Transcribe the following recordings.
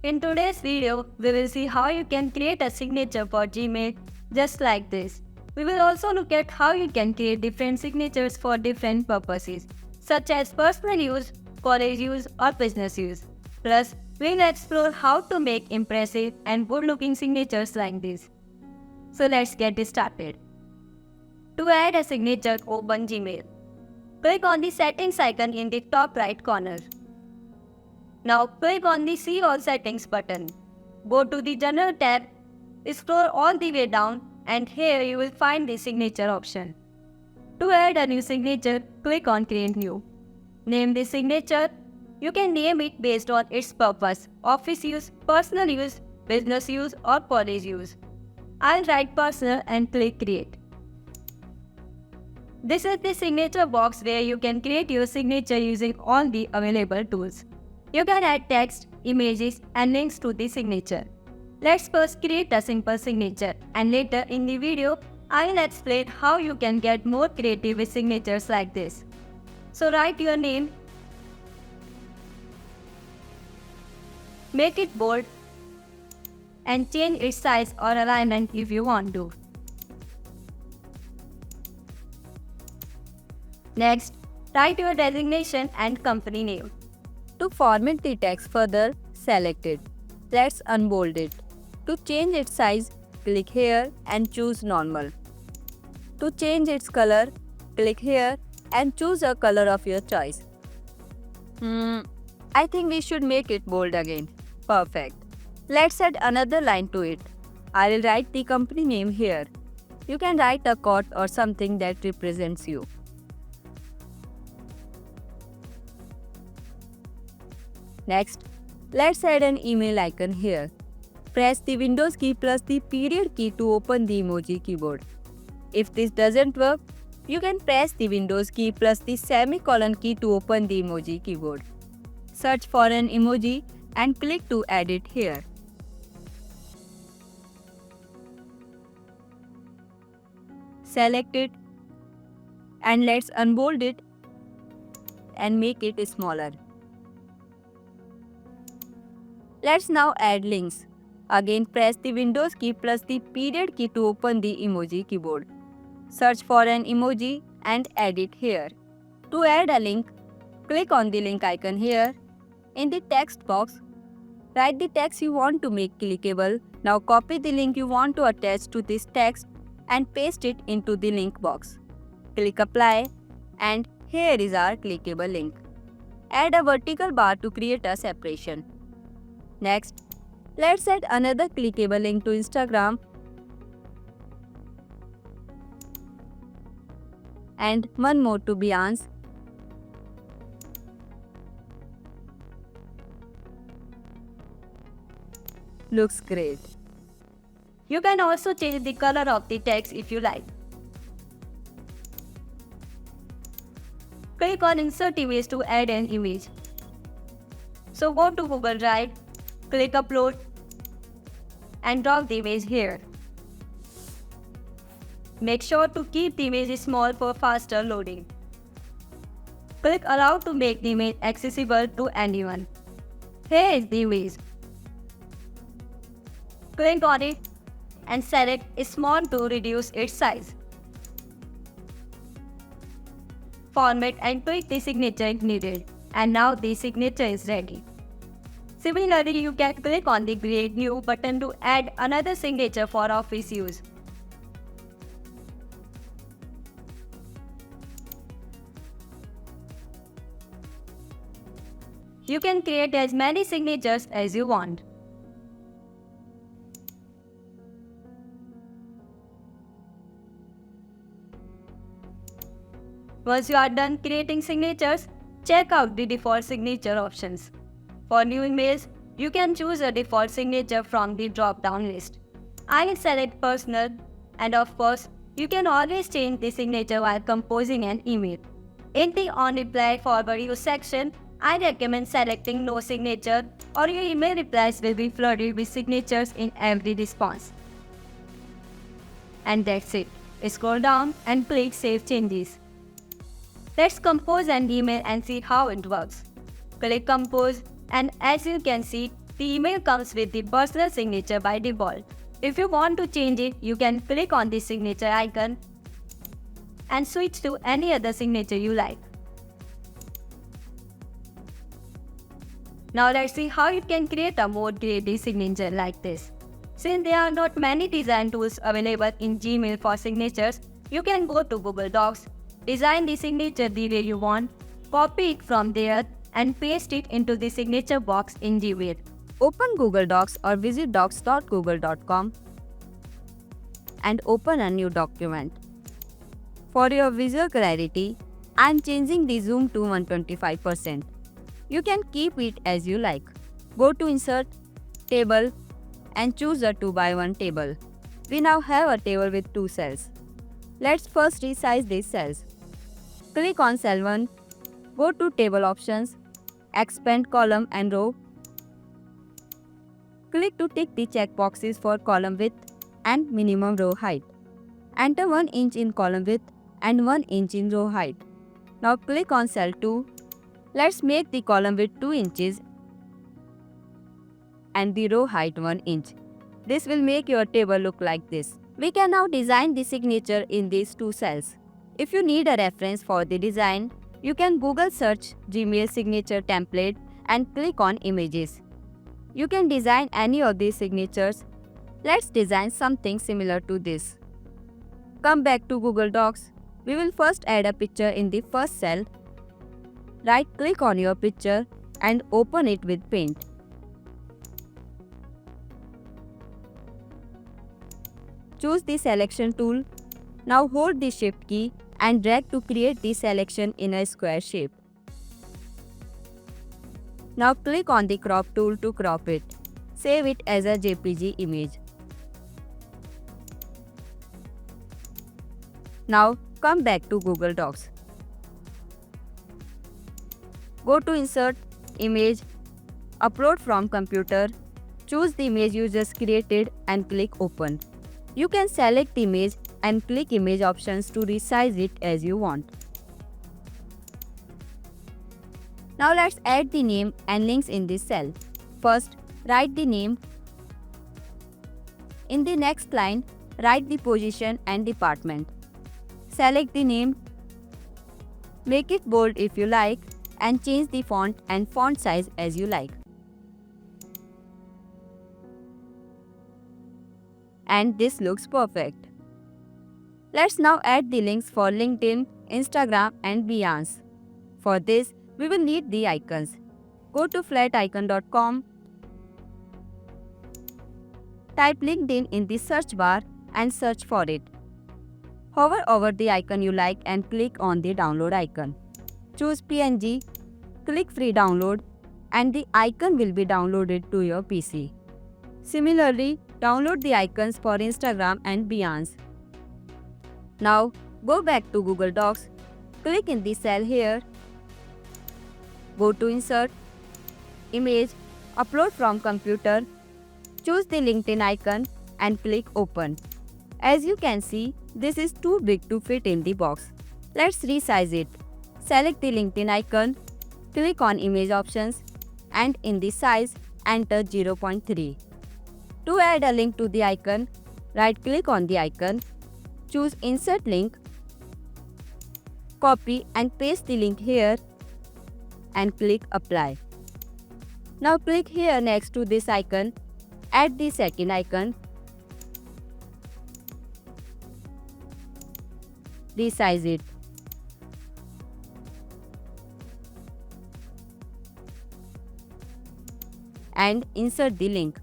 In today's video, we will see how you can create a signature for Gmail just like this. We will also look at how you can create different signatures for different purposes, such as personal use, college use, or business use. Plus, we'll explore how to make impressive and good-looking signatures like this. So let's get started. To add a signature, open Gmail. Click on the settings icon in the top right corner. Now click on the See All Settings button. Go to the General tab, scroll all the way down, and here you will find the signature option. To add a new signature, click on Create New. Name the signature. You can name it based on its purpose: office use, personal use, business use, or college use. I'll write personal and click Create. This is the signature box where you can create your signature using all the available tools. You can add text, images, and links to the signature. Let's first create a simple signature, and later in the video, I will explain how you can get more creative with signatures like this. So write your name, make it bold, and change its size or alignment if you want to. Next, write your designation and company name. To format the text further, select it. Let's unbold it. To change its size, click here and choose normal. To change its color, click here and choose a color of your choice. I think we should make it bold again. Perfect. Let's add another line to it. I will write the company name here. You can write a quote or something that represents you. Next, let's add an email icon here. Press the Windows key plus the period key to open the emoji keyboard. If this doesn't work, you can press the Windows key plus the semicolon key to open the emoji keyboard. Search for an emoji and click to add it here. Select it and let's unbold it and make it smaller. Let's now add links. Again, press the Windows key plus the period key to open the emoji keyboard. Search for an emoji and add it here. To add a link, click on the link icon here. In the text box, write the text you want to make clickable. Now copy the link you want to attach to this text and paste it into the link box. Click Apply and here is our clickable link. Add a vertical bar to create a separation. Next, let's add another clickable link to Instagram and one more to Behance. Looks great. You can also change the color of the text if you like. Click on Insert Image to add an image. So go to Google Drive, click Upload, and drop the image here. Make sure to keep the image small for faster loading. Click Allow to make the image accessible to anyone. Here is the image. Click on it and select Small to reduce its size. Format and tweak the signature if needed. And now the signature is ready. Similarly, you can click on the Create New button to add another signature for office use. You can create as many signatures as you want. Once you are done creating signatures, check out the default signature options. For new emails, you can choose a default signature from the drop-down list. I will select personal, and of course, you can always change the signature while composing an email. In the On Reply Forward Use section, I recommend selecting No Signature or your email replies will be flooded with signatures in every response. And that's it. Scroll down and click Save Changes. Let's compose an email and see how it works. Click Compose and as you can see, The email comes with the personal signature by default. If you want to change it, you can click on the signature icon and switch to any other signature you like. Now let's see how you can create a more creative signature like this. Since there are not many design tools available in Gmail for signatures, you can go to Google Docs, design the signature the way you want, copy it from there and paste it into the signature box in Gmail. Open Google Docs or visit docs.google.com and open a new document. For your visual clarity, I am changing the zoom to 125%. You can keep it as you like. Go to Insert, Table and choose a 2x1 table. We now have a table with 2 cells. Let's first resize these cells. Click on cell 1, go to Table Options, Expand Column and Row. Click to tick the checkboxes for column width and minimum row height. Enter 1 inch in column width and 1 inch in row height. Now click on cell 2. Let's make the column width 2 inches and the row height 1 inch. This will make your table look like this. We can now design the signature in these 2 cells. If you need a reference for the design, you can Google search Gmail signature template and click on images. You can design any of these signatures. Let's design something similar to this. Come back to Google Docs. We will first add a picture in the first cell. Right click on your picture and open it with Paint. Choose the selection tool. Now hold the Shift key and drag to create the selection in a square shape. Now click on the crop tool to crop it. Save it as a JPG image. Now come back to Google Docs. Go to Insert, Image, Upload from Computer. Choose the image you just created and click Open. You can select the image and click Image options to resize it as you want. Now let's add the name and links in this cell. First, write the name. In the next line, write the position and department. Select the name. Make it bold if you like and change the font and font size as you like. And this looks perfect. Let's now add the links for LinkedIn, Instagram and Behance. For this, we will need the icons. Go to flaticon.com. Type LinkedIn in the search bar and search for it. Hover over the icon you like and click on the download icon. Choose PNG, click free download and the icon will be downloaded to your PC. Similarly, download the icons for Instagram and Behance. Now, go back to Google Docs, click in the cell here, go to Insert, Image, Upload from Computer, choose the LinkedIn icon and click Open. As you can see, this is too big to fit in the box. Let's resize it. Select the LinkedIn icon, click on Image options and in the size, enter 0.3. To add a link to the icon, right-click on the icon, choose Insert Link, copy and paste the link here and click Apply. Now click here next to this icon, add the second icon, resize it. And insert the link.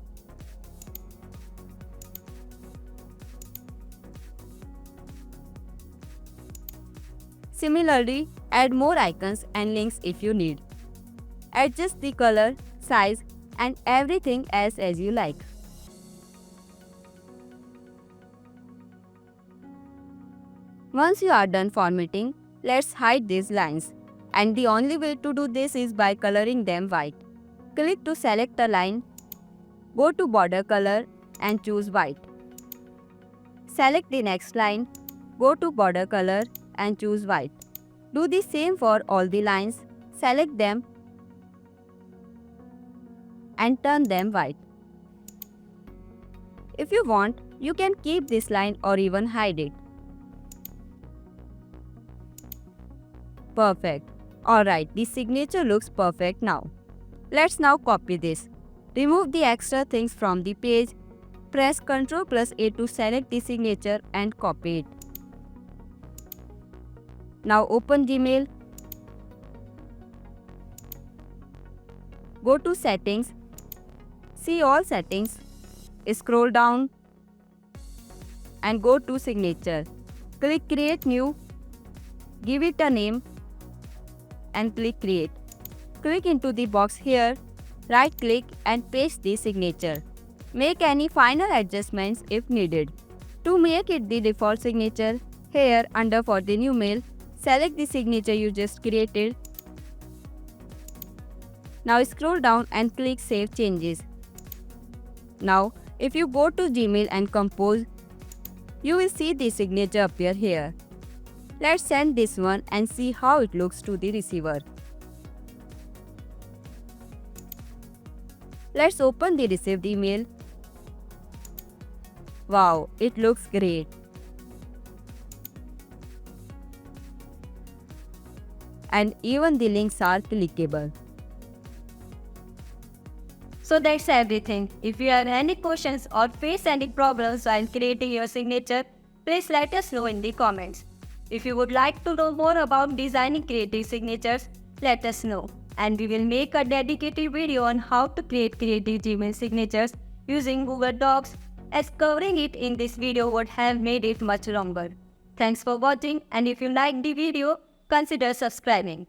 Similarly, add more icons and links if you need. Adjust the color, size and everything else as you like. Once you are done formatting, let's hide these lines. And the only way to do this is by coloring them white. Click to select a line, go to border color and choose white. Select the next line, go to border color and choose white. Do the same for all the lines, select them and turn them white. If you want, you can keep this line or even hide it. Perfect. Alright, the signature looks perfect now. Let's now copy this. Remove the extra things from the page. Press Ctrl+A to select the signature and copy it. Now open Gmail. Go to Settings. See all settings. Scroll down and go to Signature. Click Create New. Give it a name and click Create. Click into the box here. Right click and paste the signature. Make any final adjustments if needed. To make it the default signature, here under for the new mail, select the signature you just created. Now scroll down and click Save Changes. Now, if you go to Gmail and compose, you will see the signature appear here. Let's send this one and see how it looks to the receiver. Let's open the received email. Wow, it looks great. And even the links are clickable. So that's everything. If you have any questions or face any problems while creating your signature, please let us know in the comments. If you would like to know more about designing creative signatures, let us know. And we will make a dedicated video on how to create creative Gmail signatures using Google Docs, as covering it in this video would have made it much longer. Thanks for watching, and if you liked the video, consider subscribing.